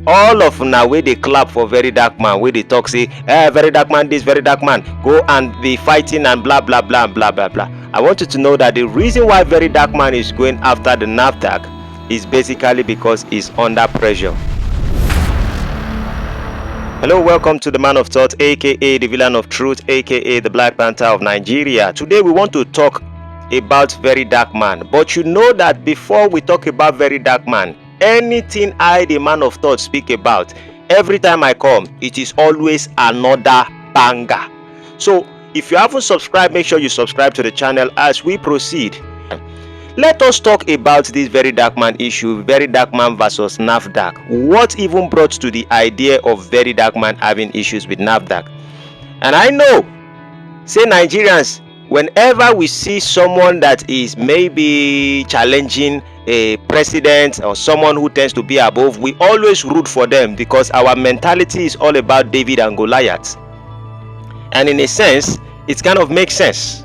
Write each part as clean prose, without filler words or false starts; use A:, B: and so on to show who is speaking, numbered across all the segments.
A: All of now where they clap for Very Darkman, where they talk say, Very Darkman this, Very Darkman, go and be fighting and blah blah blah and blah blah blah. I want you to know that the reason why Very Darkman is going after the NAFDAC is basically because he's under pressure. Hello, welcome to the Man of Thought, aka the Villain of Truth, aka the Black Panther of Nigeria. Today we want to talk about Very Darkman, but you know that before we talk about Very Darkman, anything I, the Man of Thought, speak about, every time I come, it is always another banger. So if you haven't subscribed, make sure you subscribe to the channel as we proceed. Let us talk about this Very Darkman issue, Very Darkman versus NavDark. What even brought to the idea of Very Darkman having issues with NavDark? And I know, say Nigerians, whenever we see someone that is maybe challenging a president or someone who tends to be above, we always root for them because our mentality is all about David and Goliath. And in a sense, it kind of makes sense.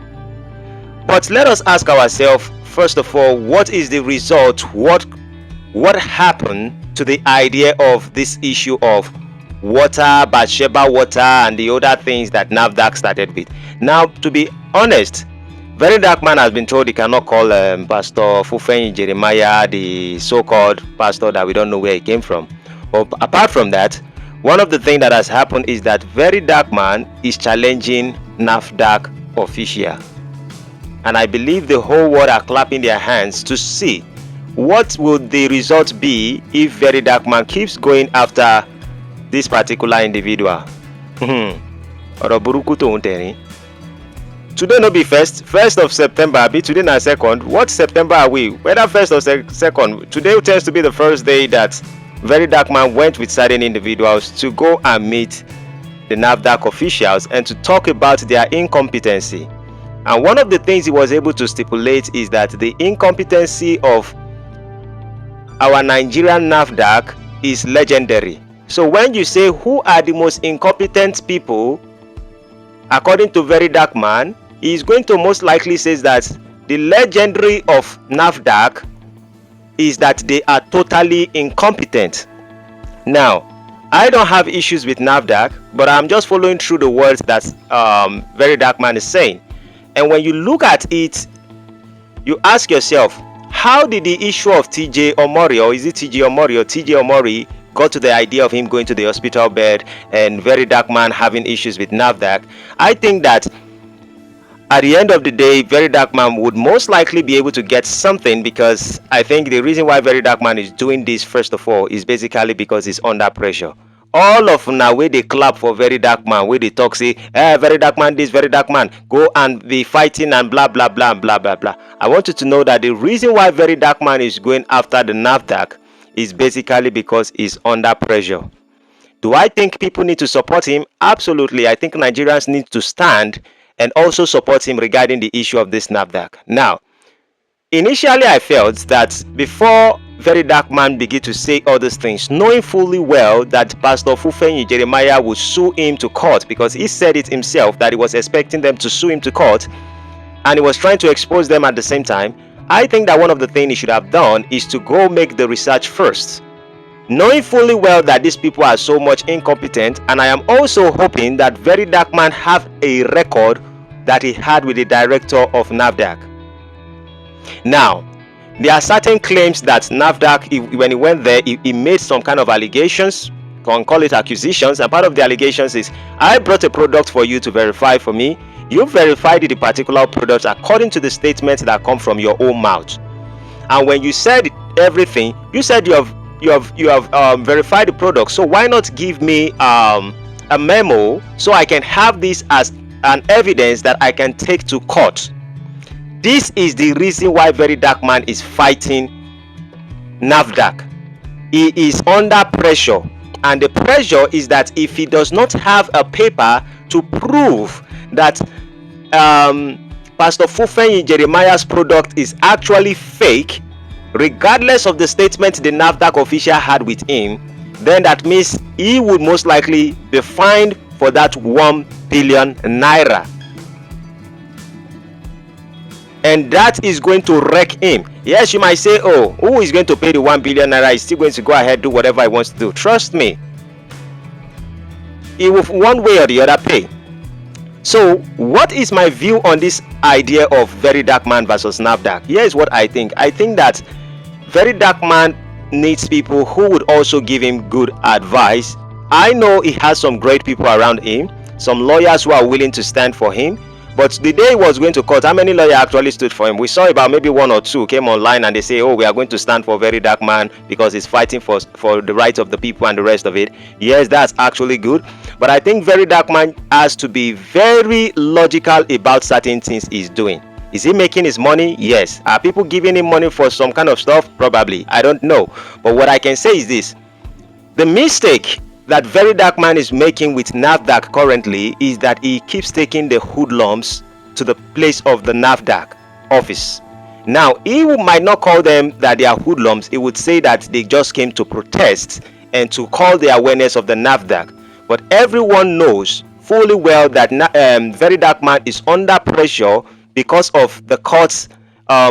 A: But let us ask ourselves, first of all, what is the result? What happened to the idea of this issue of water, Bathsheba water, and the other things that NavDark started with? Now, to be honest, Very Darkman has been told he cannot call Pastor Fufenyi Jeremiah the so-called pastor that we don't know where he came from. But apart from that, one of the things that has happened is that Very Darkman is challenging NavDark official. And I believe the whole world are clapping their hands to see what will the result be if Very Darkman keeps going after this particular individual. Today no be first of September, be today na second. What September are we? Whether first or second, today tends to be the first day that Very Darkman went with certain individuals to go and meet the NavDark officials and to talk about their incompetency. And one of the things he was able to stipulate is that the incompetency of our Nigerian NavDark is legendary. So when you say who are the most incompetent people, according to Very Darkman, he is going to most likely say that the legendary of NavDark is that they are totally incompetent. Now, I don't have issues with NavDark, but I'm just following through the words that Very Darkman is saying. And when you look at it, you ask yourself, how did the issue of TJ Omori, or is it TJ Omori or TJ Omori, got to the idea of him going to the hospital bed and Very Darkman having issues with NavDark? I think that at the end of the day, Very Darkman would most likely be able to get something, because I think the reason why Very Darkman is doing this, first of all, is basically because he's under pressure. All of now where they clap for Very Darkman, where they talk say, Very Darkman this, Very Darkman, go and be fighting and blah blah blah and blah blah blah. I want you to know that the reason why Very Darkman is going after the NavDark is basically because he's under pressure. Do I think people need to support him? Absolutely. I think Nigerians need to stand and also support him regarding the issue of this NavDark. Now, initially I felt that before Very Darkman began to say all these things, knowing fully well that Pastor Fufenyi Jeremiah would sue him to court, because he said it himself that he was expecting them to sue him to court and he was trying to expose them at the same time, I think that one of the things he should have done is to go make the research first, knowing fully well that these people are so much incompetent. And I am also hoping that Very Darkman have a record that he had with the director of NavDark. Now, there are certain claims that NavDark, when he went there, he made some kind of allegations, can call it accusations, and part of the allegations is, I brought a product for you to verify for me. You verified the particular product according to the statements that come from your own mouth. And when you said everything, you said you have verified the product. So why not give me a memo so I can have this as an evidence that I can take to court? This is the reason why Very Darkman is fighting NavDark. He is under pressure, and the pressure is that if he does not have a paper to prove that Pastor Fufenyi Jeremiah's product is actually fake, regardless of the statement the NavDark official had with him, then that means he would most likely be fined for that 1 billion naira. and that is going to wreck him. Yes, you might say, oh, who is going to pay the 1 billion naira? He's still going to go ahead, do whatever he wants to do. Trust me, he will one way or the other pay. So what is my view on this idea of Very Darkman versus NavDark? Here is what I think. I think that Very Darkman needs people who would also give him good advice. I know he has some great people around him, some lawyers who are willing to stand for him. But the day he was going to court, how many lawyers actually stood for him? We saw about maybe 1 or 2 came online and they say, oh, we are going to stand for Very Darkman because he's fighting for the rights of the people and the rest of it. Yes, that's actually good. But I think Very Darkman has to be very logical about certain things he's doing. Is he making his money? Yes. Are people giving him money for some kind of stuff? Probably. I don't know. But what I can say is this. The mistake that Very Darkman is making with NavDark currently is that he keeps taking the hoodlums to the place of the NavDark office. Now, he might not call them that they are hoodlums. He would say that they just came to protest and to call the awareness of the NavDark. But everyone knows fully well that Very Darkman is under pressure because of the court's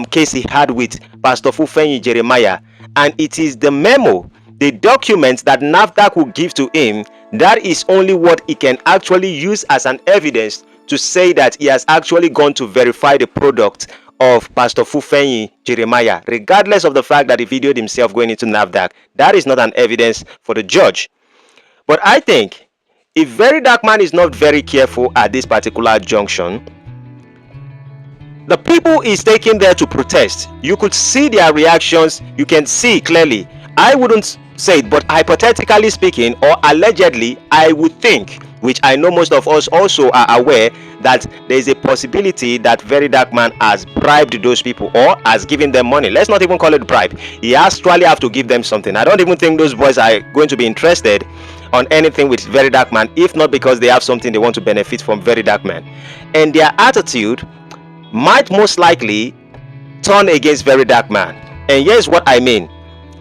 A: case he had with Pastor Fufenyi Jeremiah. And it is the memo, the documents that NavDark will give to him, that is only what he can actually use as an evidence to say that he has actually gone to verify the product of Pastor Fufenyi Jeremiah, regardless of the fact that he videoed himself going into NavDark. That is not an evidence for the judge. But I think if Very Darkman is not very careful at this particular junction, the people he's taking there to protest, you could see their reactions. You can see clearly. I wouldn't say it, but hypothetically speaking, or allegedly, I would think, which I know most of us also are aware, that there is a possibility that Very Darkman has bribed those people or has given them money. Let's not even call it bribe. He actually have to give them something. I don't even think those boys are going to be interested on anything with Very Darkman, if not because they have something they want to benefit from Very Darkman. And their attitude might most likely turn against Very Darkman. And here's what I mean.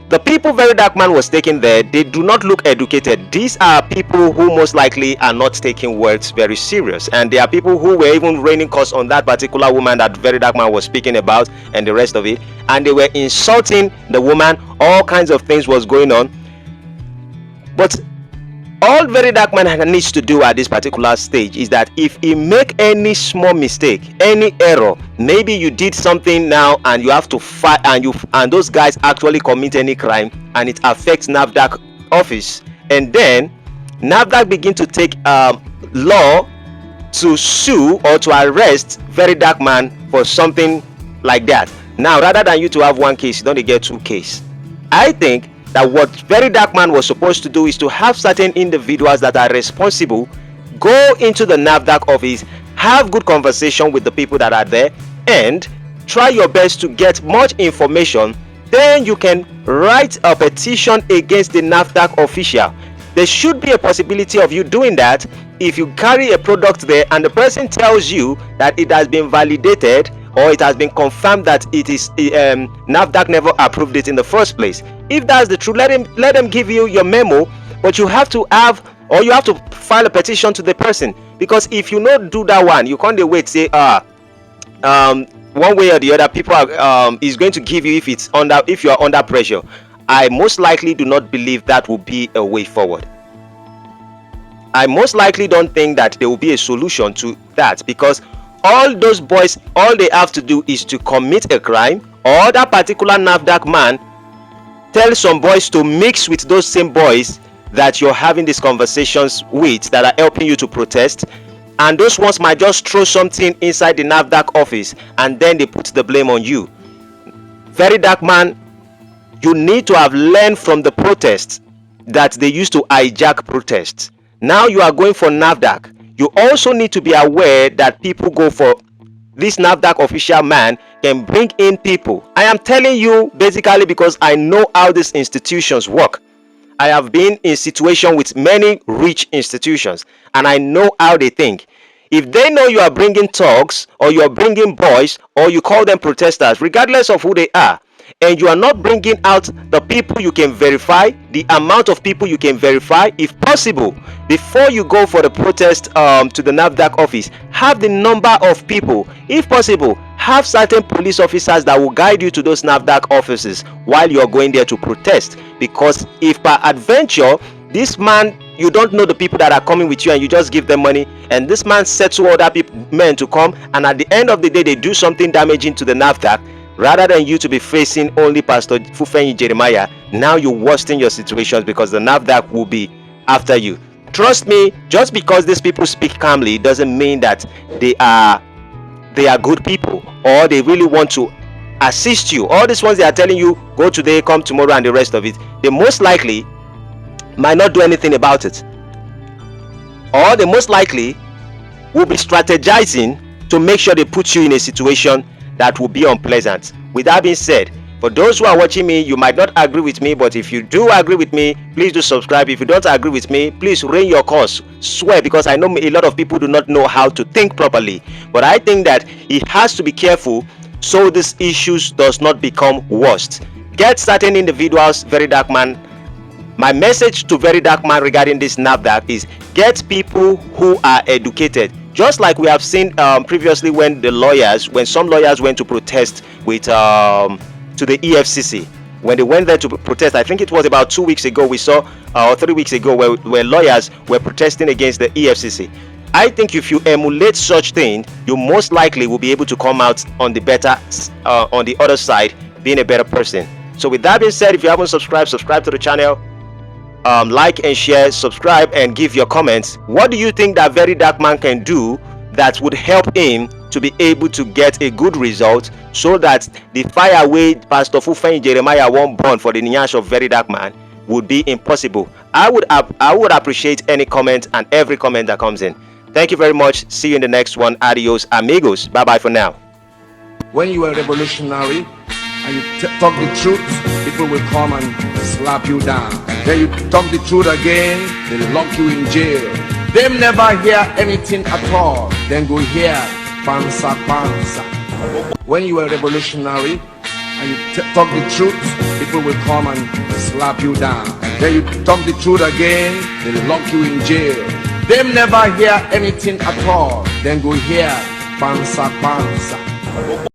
A: The people Very Darkman was taking there, they do not look educated. These are people who most likely are not taking words very serious. And they are people who were even raining curse on that particular woman that Very Darkman was speaking about and the rest of it. And they were insulting the woman. All kinds of things was going on. But all Very Darkman needs to do at this particular stage is that if he make any small mistake, any error, maybe you did something now and you have to fight, and those guys actually commit any crime and it affects NavDark office, and then NavDark begin to take law to sue or to arrest Very Darkman for something like that. Now, rather than you to have 1 case, you don't get 2 cases. I think that what Very Darkman was supposed to do is to have certain individuals that are responsible go into the NavDark office, have good conversation with the people that are there, and try your best to get much information. Then you can write a petition against the NavDark official. There should be a possibility of you doing that if you carry a product there and the person tells you that it has been validated or it has been confirmed that it is NavDark never approved it in the first place. If that's the truth, let them give you your memo, but you have to have, or you have to file a petition to the person, because if you not do that one, you can't wait say one way or the other people are is going to give you if you are under pressure. I most likely do not believe that will be a way forward. I most likely don't think that there will be a solution to that, because all those boys, all they have to do is to commit a crime, or that particular NavDark man tell some boys to mix with those same boys that you're having these conversations with that are helping you to protest, and those ones might just throw something inside the NavDark office and then they put the blame on you. Very Darkman, you need to have learned from the protests that they used to hijack protests. Now you are going for NavDark. You also need to be aware that people go for this NavDark official man can bring in people. I am telling you basically because I know how these institutions work. I have been in situation with many rich institutions and I know how they think. If they know you are bringing thugs or you are bringing boys or you call them protesters, regardless of who they are, and you are not bringing out the people you can verify, the amount of people you can verify, if possible, before you go for the protest to the NavDark office, have the number of people. If possible, have certain police officers that will guide you to those NAFDAC offices while you're going there to protest. Because if per adventure this man, you don't know the people that are coming with you and you just give them money, and this man sets two other men to come, and at the end of the day they do something damaging to the NAFDAC, rather than you to be facing only Pastor Fufenyi Jeremiah, now you worsen your situations because the NAFDAC will be after you. Trust me, just because these people speak calmly doesn't mean that they are good people or they really want to assist you. All these ones they are telling you, go today, come tomorrow, and the rest of it, they most likely might not do anything about it, or they most likely will be strategizing to make sure they put you in a situation that will be unpleasant. With that being said, for those who are watching me, you might not agree with me, but if you do agree with me, please do subscribe. If you don't agree with me, please rain your cause, swear, because I know a lot of people do not know how to think properly. But I think that he has to be careful so these issues does not become worse. Get certain individuals, Very Darkman. My message to Very Darkman regarding this NAFDAC is get people who are educated. Just like we have seen previously when some lawyers went to protest with to the EFCC. When they went there to protest, I think it was about 2 weeks ago, we saw, or 3 weeks ago, where lawyers were protesting against the EFCC. I think if you emulate such thing, you most likely will be able to come out on the better, on the other side, being a better person. So with that being said, if you haven't subscribed, subscribe to the channel. Like and share, subscribe, and give your comments. What do you think that Very Darkman can do that would help him to be able to get a good result, so that the fire way Pastor Fufenyi Jeremiah won't burn for the Nyash of Very Darkman would be impossible? I would appreciate any comment and every comment that comes in. Thank you very much. See you in the next one. Adios, amigos. Bye bye for now.
B: When you are revolutionary and you talk the truth, people will come and slap you down. Then you talk the truth again, they lock you in jail. Them never hear anything at all. Then go hear pansa pansa. When you are revolutionary and you talk the truth, people will come and slap you down. Then you talk the truth again, they lock you in jail. Them never hear anything at all. Then go hear pansa pansa.